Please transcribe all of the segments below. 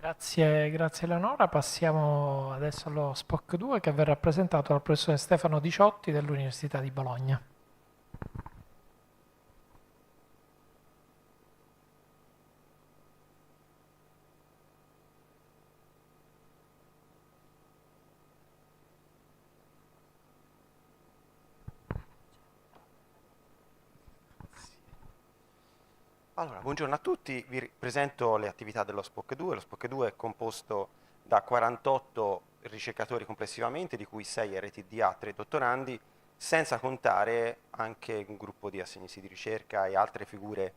Grazie Eleonora. Passiamo adesso allo SPOC 2 che verrà presentato dal professore Stefano Diciotti dell'Università di Bologna. Allora, buongiorno a tutti, presento le attività dello SPOC 2. Lo SPOC 2 è composto da 48 ricercatori complessivamente, di cui 6 RTDA, 3 dottorandi, senza contare anche un gruppo di assegnisi di ricerca e altre figure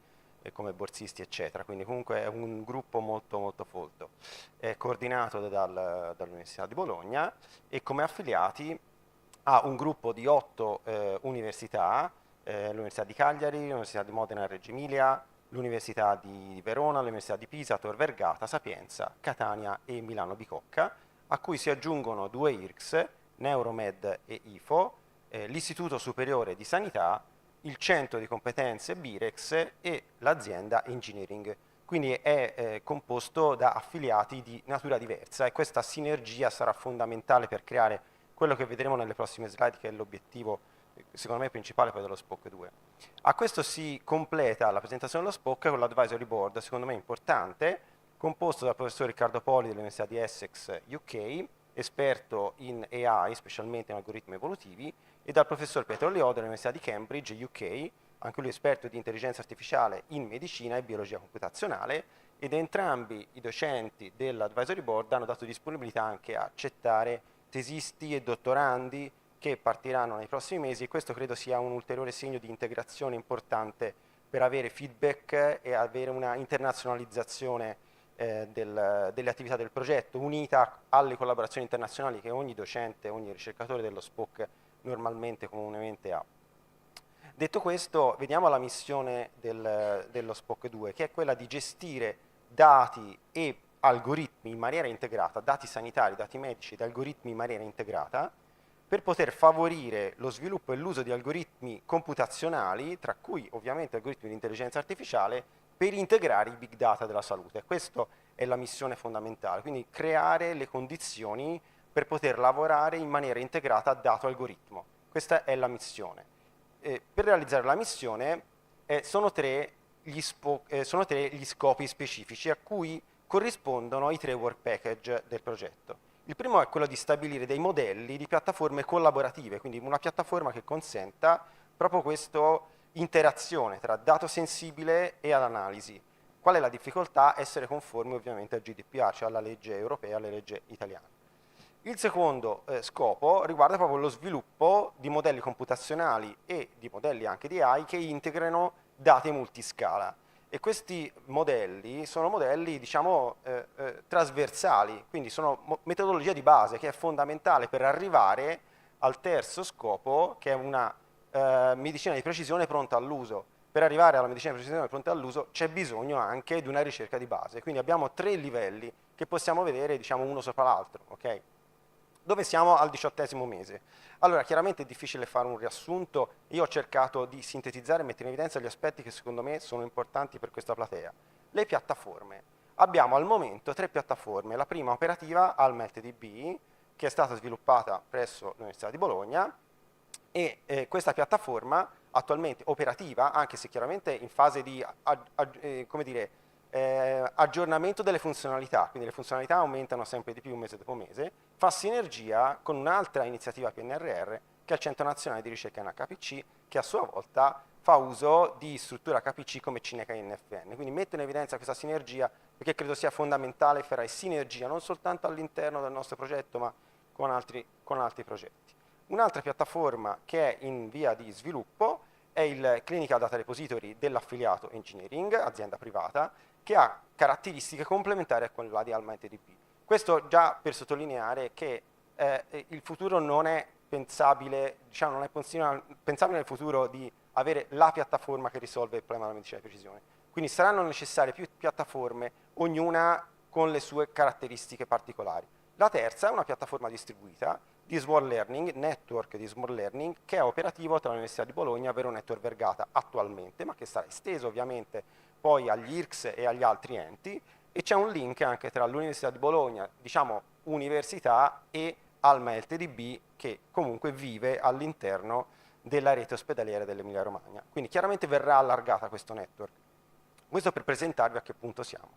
come borsisti, eccetera. Quindi comunque è un gruppo molto molto folto. È coordinato dall'Università di Bologna e come affiliati ha un gruppo di 8 università, l'Università di Cagliari, l'Università di Modena e Reggio Emilia, l'Università di Verona, l'Università di Pisa, Tor Vergata, Sapienza, Catania e Milano Bicocca, a cui si aggiungono due IRCS, Neuromed e IFO, l'Istituto Superiore di Sanità, il Centro di Competenze Birex e l'azienda Engineering. Quindi è composto da affiliati di natura diversa e questa sinergia sarà fondamentale per creare quello che vedremo nelle prossime slide, che è l'obiettivo secondo me principale poi dello SPOC 2. A questo si completa la presentazione dello SPOC con l'advisory board, secondo me importante, composto dal professor Riccardo Poli dell'Università di Essex UK, esperto in AI, specialmente in algoritmi evolutivi, e dal professor Pietro Leò dell'Università di Cambridge UK, anche lui esperto di intelligenza artificiale in medicina e biologia computazionale, ed entrambi i docenti dell'advisory board hanno dato disponibilità anche a accettare tesisti e dottorandi che partiranno nei prossimi mesi, e questo credo sia un ulteriore segno di integrazione importante per avere feedback e avere una internazionalizzazione delle attività del progetto, unita alle collaborazioni internazionali che ogni docente, ogni ricercatore dello SPOC normalmente, comunemente ha. Detto questo, vediamo la missione dello SPOC 2, che è quella di gestire dati e algoritmi in maniera integrata, dati sanitari, dati medici ed algoritmi in maniera integrata, per poter favorire lo sviluppo e l'uso di algoritmi computazionali, tra cui ovviamente algoritmi di intelligenza artificiale, per integrare i big data della salute. Questa è la missione fondamentale, quindi creare le condizioni per poter lavorare in maniera integrata dato-algoritmo. Questa è la missione. Per realizzare la missione sono tre gli scopi specifici a cui corrispondono i tre work package del progetto. Il primo è quello di stabilire dei modelli di piattaforme collaborative, quindi una piattaforma che consenta proprio questa interazione tra dato sensibile e all'analisi. Qual è la difficoltà? Essere conformi ovviamente al GDPR, cioè alla legge europea e alle leggi italiane. Il secondo scopo riguarda proprio lo sviluppo di modelli computazionali e di modelli anche di AI che integrano dati multiscala. E questi modelli sono modelli, diciamo, trasversali, quindi sono metodologia di base che è fondamentale per arrivare al terzo scopo, che è una medicina di precisione pronta all'uso. Per arrivare alla medicina di precisione pronta all'uso c'è bisogno anche di una ricerca di base. Quindi abbiamo tre livelli che possiamo vedere, diciamo, uno sopra l'altro, ok? Dove siamo al 18° mese? Allora, chiaramente è difficile fare un riassunto, io ho cercato di sintetizzare e mettere in evidenza gli aspetti che secondo me sono importanti per questa platea. Le piattaforme. Abbiamo al momento tre piattaforme, la prima operativa AlmeltDB, che è stata sviluppata presso l'Università di Bologna, e questa piattaforma attualmente operativa, anche se chiaramente in fase di come dire, aggiornamento delle funzionalità, quindi le funzionalità aumentano sempre di più mese dopo mese, fa sinergia con un'altra iniziativa PNRR che è il Centro Nazionale di Ricerca in HPC, che a sua volta fa uso di struttura HPC come Cineca e NFN. Quindi metto in evidenza questa sinergia perché credo sia fondamentale fare sinergia non soltanto all'interno del nostro progetto ma con altri progetti. Un'altra piattaforma che è in via di sviluppo è il Clinical Data Repository dell'affiliato Engineering, azienda privata, che ha caratteristiche complementari a quella di AlmaETDB. Questo già per sottolineare che il futuro non è pensabile, diciamo, non è pensabile nel futuro di avere la piattaforma che risolve il problema della medicina di precisione. Quindi saranno necessarie più piattaforme, ognuna con le sue caratteristiche particolari. La terza è una piattaforma distribuita di small learning, network di small learning, che è operativo tra l'Università di Bologna e Verona e Tor Vergata attualmente, ma che sarà esteso ovviamente poi agli IRCS e agli altri enti, e c'è un link anche tra l'Università di Bologna, diciamo università, e Alma LTDB, che comunque vive all'interno della rete ospedaliera dell'Emilia Romagna. Quindi chiaramente verrà allargata questo network. Questo per presentarvi a che punto siamo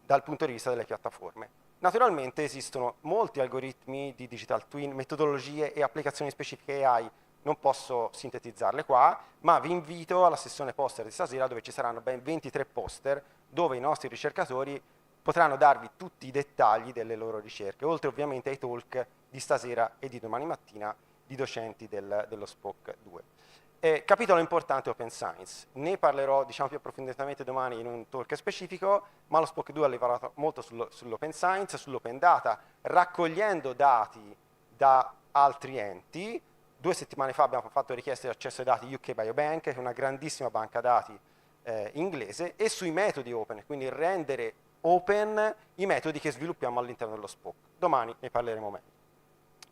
dal punto di vista delle piattaforme. Naturalmente esistono molti algoritmi di digital twin, metodologie e applicazioni specifiche AI. Non posso sintetizzarle qua, ma vi invito alla sessione poster di stasera, dove ci saranno ben 23 poster, dove i nostri ricercatori potranno darvi tutti i dettagli delle loro ricerche, oltre ovviamente ai talk di stasera e di domani mattina di docenti dello SPOC 2. Capitolo importante Open Science, ne parlerò diciamo più approfonditamente domani in un talk specifico, ma lo SPOC 2 ha lavorato molto sull'Open Science, sull'Open Data, raccogliendo dati da altri enti. 2 settimane fa abbiamo fatto richieste di accesso ai dati UK Biobank, che è una grandissima banca dati inglese, e sui metodi open, quindi rendere open i metodi che sviluppiamo all'interno dello SPOC. Domani ne parleremo meglio.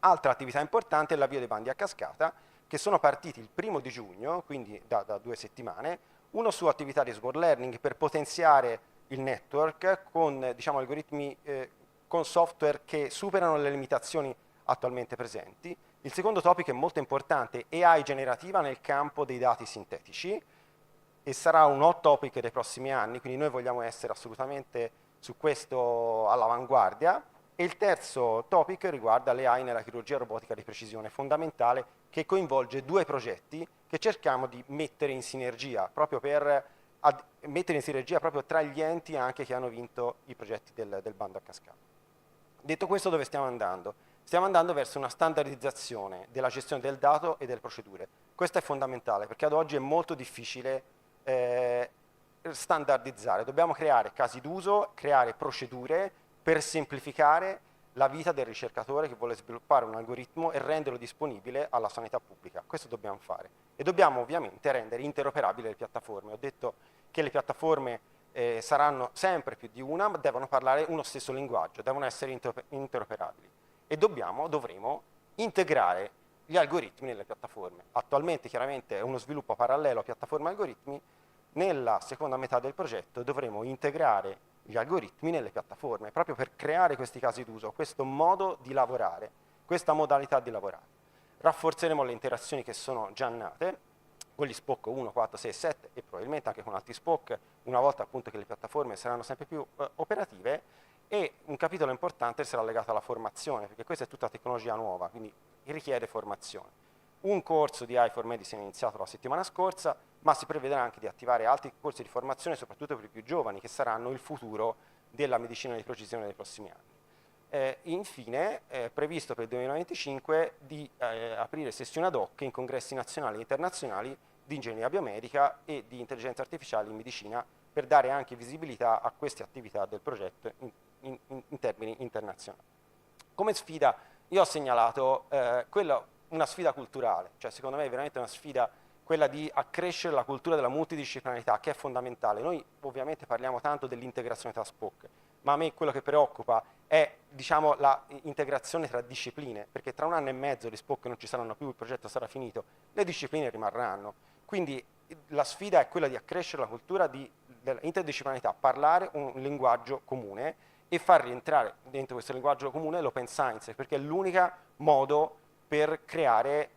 Altra attività importante è l'avvio dei bandi a cascata, che sono partiti il 1° giugno, quindi da 2 settimane, uno su attività di smart learning per potenziare il network con diciamo, algoritmi, con software che superano le limitazioni attualmente presenti. Il secondo topic è molto importante, AI generativa nel campo dei dati sintetici, e sarà un hot topic dei prossimi anni, quindi noi vogliamo essere assolutamente su questo all'avanguardia. E il terzo topic riguarda le AI nella chirurgia robotica di precisione, fondamentale, che coinvolge 2 progetti che cerchiamo di mettere in sinergia, proprio per mettere in sinergia proprio tra gli enti anche che hanno vinto i progetti del bando a cascata. Detto questo, dove stiamo andando? Stiamo andando verso una standardizzazione della gestione del dato e delle procedure. Questo è fondamentale, perché ad oggi è molto difficile standardizzare. Dobbiamo creare casi d'uso, creare procedure per semplificare la vita del ricercatore che vuole sviluppare un algoritmo e renderlo disponibile alla sanità pubblica. Questo dobbiamo fare. E dobbiamo ovviamente rendere interoperabili le piattaforme. Ho detto che le piattaforme saranno sempre più di una, ma devono parlare uno stesso linguaggio, devono essere interoperabili. E dovremo integrare gli algoritmi nelle piattaforme. Attualmente chiaramente è uno sviluppo parallelo a piattaforme e algoritmi. Nella seconda metà del progetto dovremo integrare gli algoritmi nelle piattaforme, proprio per creare questi casi d'uso, questo modo di lavorare, questa modalità di lavorare. Rafforzeremo le interazioni che sono già nate, con gli SPOC 1, 4, 6, 7 e probabilmente anche con altri SPOC, una volta appunto che le piattaforme saranno sempre più operative, e un capitolo importante sarà legato alla formazione, perché questa è tutta tecnologia nuova, quindi richiede formazione. Un corso di AI for Medicine è iniziato la settimana scorsa, ma si prevederà anche di attivare altri corsi di formazione, soprattutto per i più giovani, che saranno il futuro della medicina di precisione nei prossimi anni. Infine, è previsto per il 2025 di aprire sessioni ad hoc in congressi nazionali e internazionali di ingegneria biomedica e di intelligenza artificiale in medicina, per dare anche visibilità a queste attività del progetto in termini internazionali. Come sfida, io ho segnalato una sfida culturale, cioè secondo me è veramente una sfida quella di accrescere la cultura della multidisciplinarità, che è fondamentale. Noi ovviamente parliamo tanto dell'integrazione tra SPOC, ma a me quello che preoccupa è diciamo, l'integrazione tra discipline, perché tra 1 anno e mezzo gli SPOC non ci saranno più, il progetto sarà finito, le discipline rimarranno. Quindi la sfida è quella di accrescere la cultura dell'interdisciplinarità, parlare un linguaggio comune e far rientrare dentro questo linguaggio comune l'open science, perché è l'unico modo per creare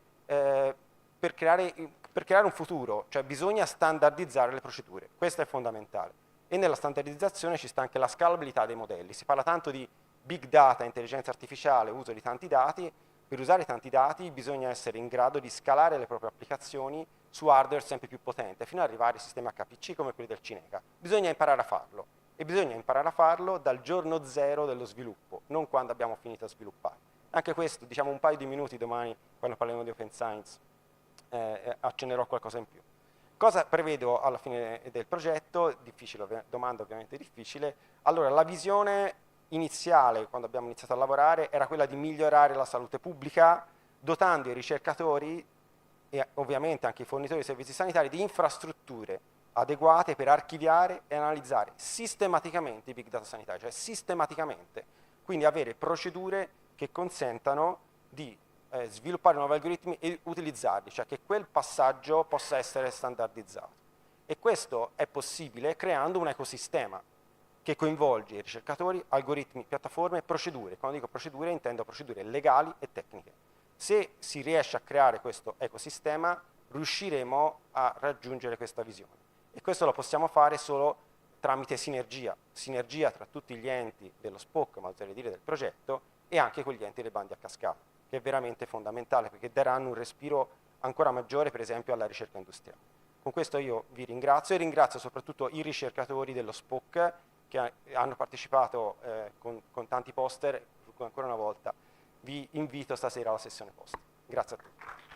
un futuro, cioè bisogna standardizzare le procedure, questo è fondamentale. E nella standardizzazione ci sta anche la scalabilità dei modelli. Si parla tanto di big data, intelligenza artificiale, uso di tanti dati. Per usare tanti dati bisogna essere in grado di scalare le proprie applicazioni su hardware sempre più potente, fino ad arrivare a sistemi HPC come quelli del Cineca. Bisogna imparare a farlo, e bisogna imparare a farlo dal giorno 0 dello sviluppo, non quando abbiamo finito a sviluppare. Anche questo, diciamo un paio di minuti domani, quando parleremo di open science, accennerò qualcosa in più. Cosa prevedo alla fine del progetto? Difficile, domanda ovviamente difficile. Allora, la visione iniziale, quando abbiamo iniziato a lavorare, era quella di migliorare la salute pubblica, dotando i ricercatori e ovviamente anche i fornitori di servizi sanitari di infrastrutture adeguate per archiviare e analizzare sistematicamente i big data sanitari, cioè sistematicamente, quindi avere procedure che consentano di sviluppare nuovi algoritmi e utilizzarli, cioè che quel passaggio possa essere standardizzato. E questo è possibile creando un ecosistema che coinvolge i ricercatori, algoritmi, piattaforme, procedure. Quando dico procedure intendo procedure legali e tecniche. Se si riesce a creare questo ecosistema, riusciremo a raggiungere questa visione. E questo lo possiamo fare solo tramite sinergia tra tutti gli enti dello SPOC, ma oserei dire del progetto, e anche con gli enti dei bandi a cascata, che è veramente fondamentale perché daranno un respiro ancora maggiore, per esempio, alla ricerca industriale. Con questo io vi ringrazio e ringrazio soprattutto i ricercatori dello SPOC che hanno partecipato con tanti poster, ancora una volta vi invito stasera alla sessione post. Grazie a tutti.